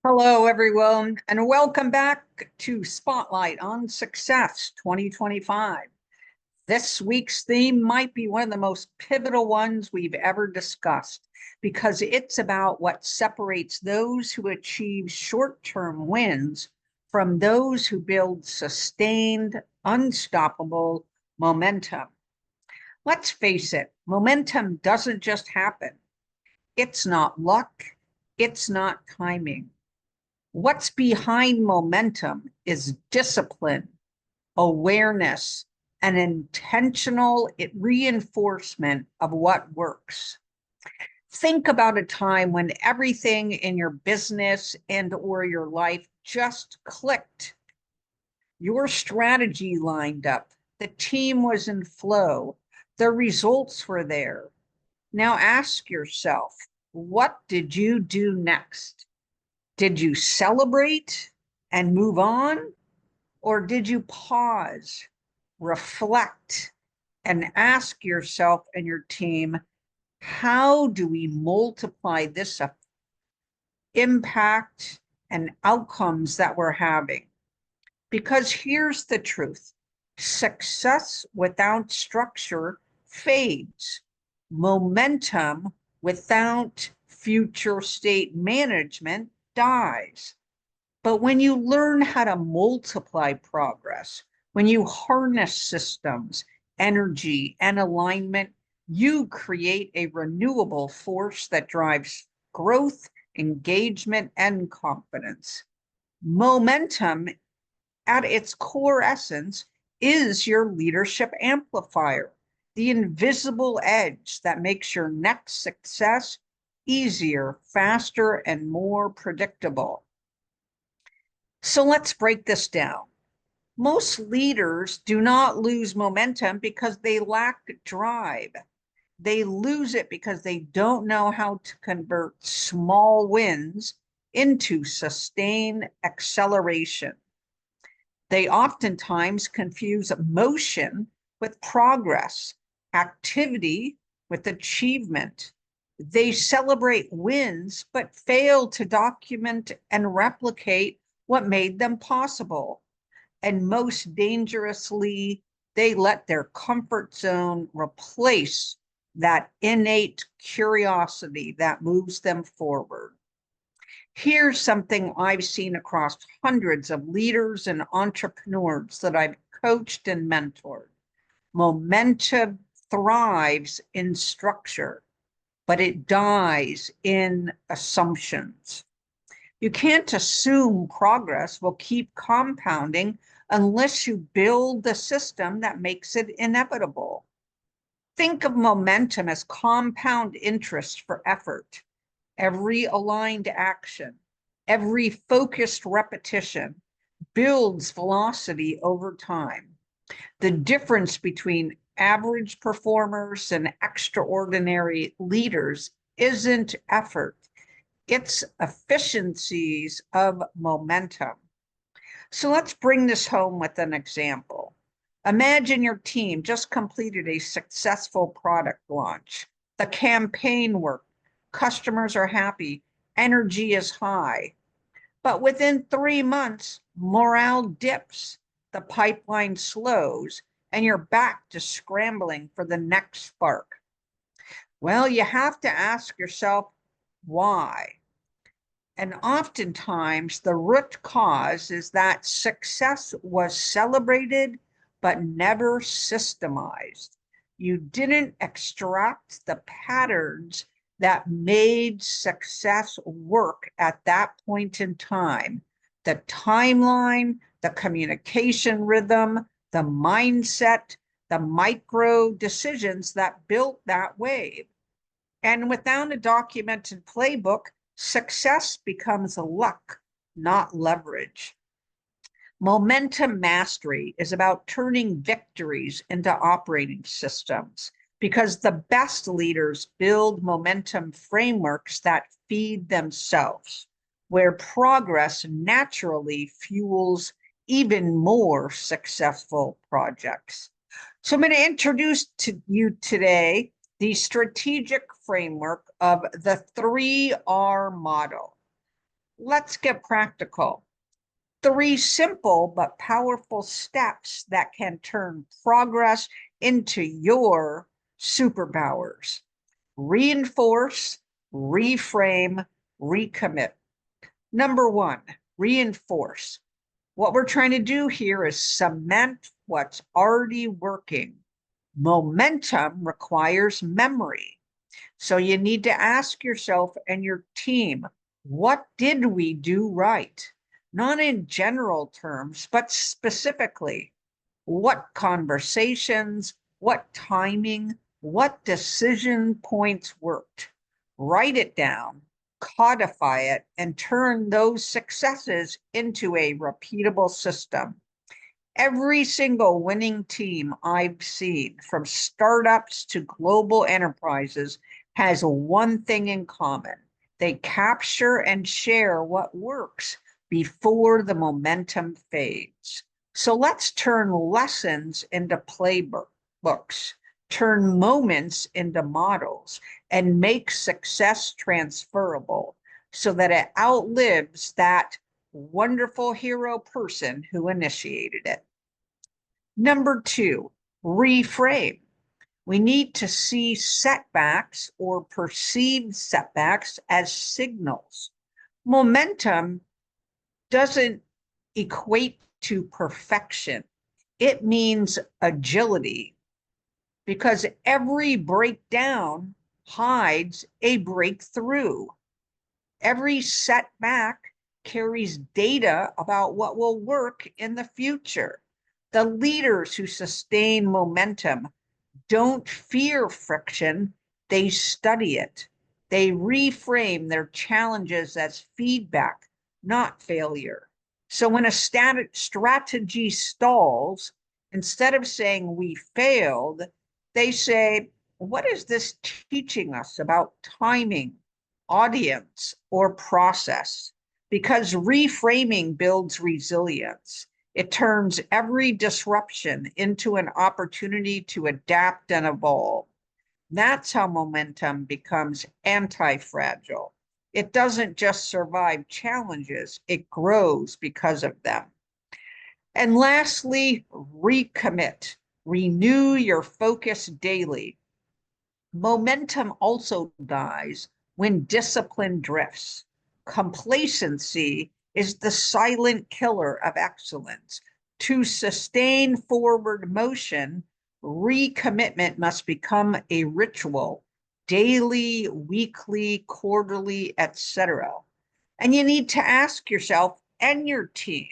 Hello, everyone, and welcome back to Spotlight on Success 2025. This week's theme might be one of the most pivotal ones we've ever discussed because it's about what separates those who achieve short-term wins from those who build sustained, unstoppable momentum. Let's face it, momentum doesn't just happen. It's not luck, it's not timing. What's behind momentum is discipline, awareness, and intentional reinforcement of what works. Think about a time when everything in your business and or your life just clicked. Your strategy lined up, the team was in flow, the results were there. Now ask yourself, what did you do next? Did you celebrate and move on? Or did you pause, reflect, and ask yourself and your team, how do we multiply this impact and outcomes that we're having? Because here's the truth. Success without structure fades. Momentum without future state management dies. But when you learn how to multiply progress, when you harness systems, energy, and alignment, you create a renewable force that drives growth, engagement, and confidence. Momentum, at its core essence, is your leadership amplifier, the invisible edge that makes your next success easier, faster, and more predictable. So let's break this down. Most leaders do not lose momentum because they lack drive. They lose it because they don't know how to convert small wins into sustained acceleration. They oftentimes confuse motion with progress, activity with achievement. They celebrate wins, but fail to document and replicate what made them possible. And most dangerously, they let their comfort zone replace that innate curiosity that moves them forward. Here's something I've seen across hundreds of leaders and entrepreneurs that I've coached and mentored. Momentum thrives in structure, but it dies in assumptions. You can't assume progress will keep compounding unless you build the system that makes it inevitable. Think of momentum as compound interest for effort. Every aligned action, every focused repetition builds velocity over time. The difference between average performers and extraordinary leaders isn't effort. It's efficiencies of momentum. So let's bring this home with an example. Imagine your team just completed a successful product launch. The campaign worked, customers are happy, energy is high. But within 3 months, morale dips, the pipeline slows, and you're back to scrambling for the next spark. Well, you have to ask yourself, why? And oftentimes the root cause is that success was celebrated, but never systemized. You didn't extract the patterns that made success work at that point in time. The timeline, the communication rhythm, the mindset, the micro decisions that built that wave. And without a documented playbook, success becomes luck, not leverage. Momentum mastery is about turning victories into operating systems because the best leaders build momentum frameworks that feed themselves, where progress naturally fuels even more successful projects. So I'm going to introduce to you today the strategic framework of the 3R model. Let's get practical. 3 simple but powerful steps that can turn progress into your superpowers. Reinforce, reframe, recommit. Number 1, reinforce. What we're trying to do here is cement what's already working. Momentum requires memory. So you need to ask yourself and your team, what did we do right? Not in general terms, but specifically. What conversations, what timing, what decision points worked? Write it down, codify it, and turn those successes into a repeatable system. Every single winning team I've seen, from startups to global enterprises, has one thing in common. They capture and share what works before the momentum fades. So let's turn lessons into playbooks, turn moments into models, and make success transferable so that it outlives that wonderful hero person who initiated it. Number 2, reframe. We need to see setbacks or perceived setbacks as signals. Momentum doesn't equate to perfection. It means agility, because every breakdown hides a breakthrough. Every setback carries data about what will work in the future. The leaders who sustain momentum don't fear friction, they study it. They reframe their challenges as feedback, not failure. So when a strategy stalls, instead of saying we failed, they say, what is this teaching us about timing, audience, or process? Because reframing builds resilience. It turns every disruption into an opportunity to adapt and evolve. That's how momentum becomes anti-fragile. It doesn't just survive challenges, it grows because of them. And lastly, recommit. Renew your focus daily. Momentum also dies when discipline drifts. Complacency is the silent killer of excellence. To sustain forward motion, recommitment must become a ritual, daily, weekly, quarterly, etc. And you need to ask yourself and your team,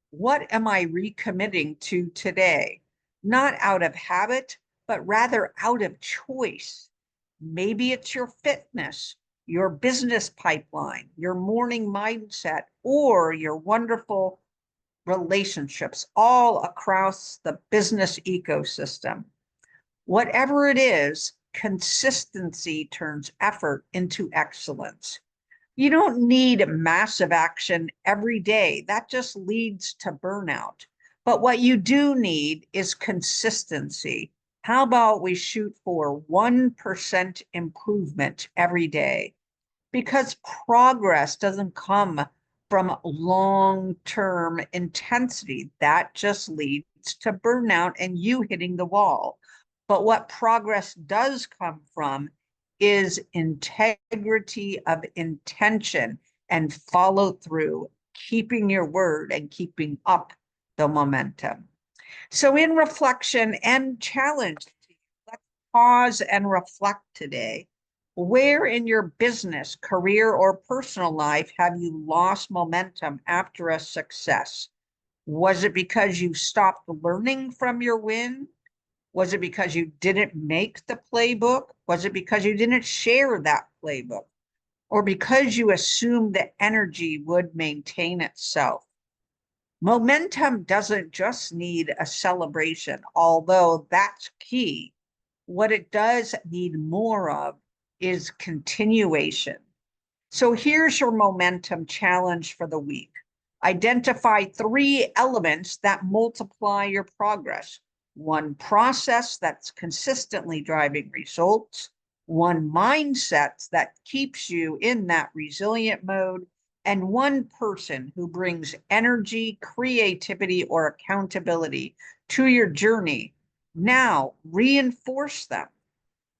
what am I recommitting to today? Not out of habit, but rather out of choice. Maybe it's your fitness, your business pipeline, your morning mindset, or your wonderful relationships all across the business ecosystem. Whatever it is, consistency turns effort into excellence. You don't need massive action every day. That just leads to burnout. But what you do need is consistency. How about we shoot for 1% improvement every day? Because progress doesn't come from long-term intensity. That just leads to burnout and you hitting the wall. But what progress does come from is integrity of intention and follow through, keeping your word and keeping up the momentum. So in reflection and challenge, let's pause and reflect today. Where in your business, career, or personal life have you lost momentum after a success? Was it because you stopped learning from your win? Was it because you didn't make the playbook? Was it because you didn't share that playbook? Or because you assumed that energy would maintain itself? Momentum doesn't just need a celebration, although that's key. What it does need more of is continuation. So here's your momentum challenge for the week. Identify 3 elements that multiply your progress. 1 process that's consistently driving results, 1 mindset that keeps you in that resilient mode, and one person who brings energy, creativity, or accountability to your journey. Now reinforce them.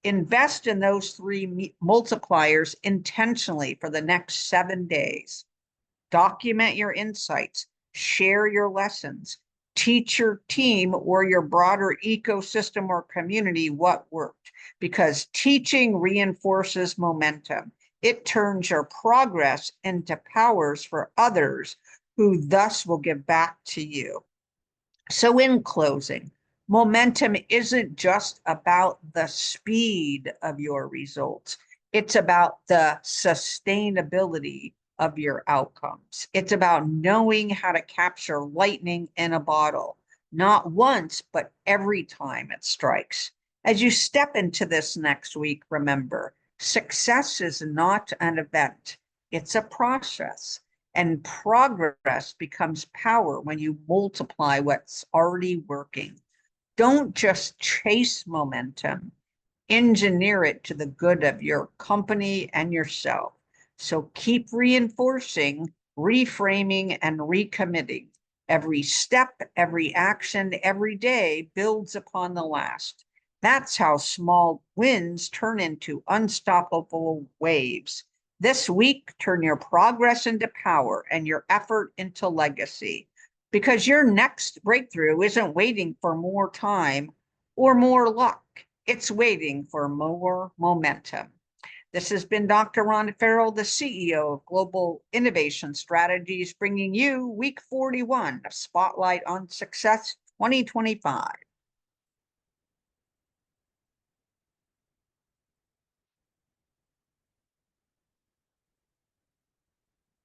Invest in those three multipliers intentionally for the next 7 days. Document your insights, share your lessons, teach your team or your broader ecosystem or community what worked, because teaching reinforces momentum. It turns your progress into powers for others who thus will give back to you. So in closing, momentum isn't just about the speed of your results. It's about the sustainability of your outcomes. It's about knowing how to capture lightning in a bottle, not once, but every time it strikes. As you step into this next week, remember, success is not an event, it's a process. And progress becomes power when you multiply what's already working. Don't just chase momentum, engineer it to the good of your company and yourself. So keep reinforcing, reframing, and recommitting. Every step, every action, every day builds upon the last. That's how small wins turn into unstoppable waves. This week, turn your progress into power and your effort into legacy, because your next breakthrough isn't waiting for more time or more luck. It's waiting for more momentum. This has been Dr. Rhonda Farrell, the CEO of Global Innovation Strategies, bringing you week 41 of Spotlight on Success 2025.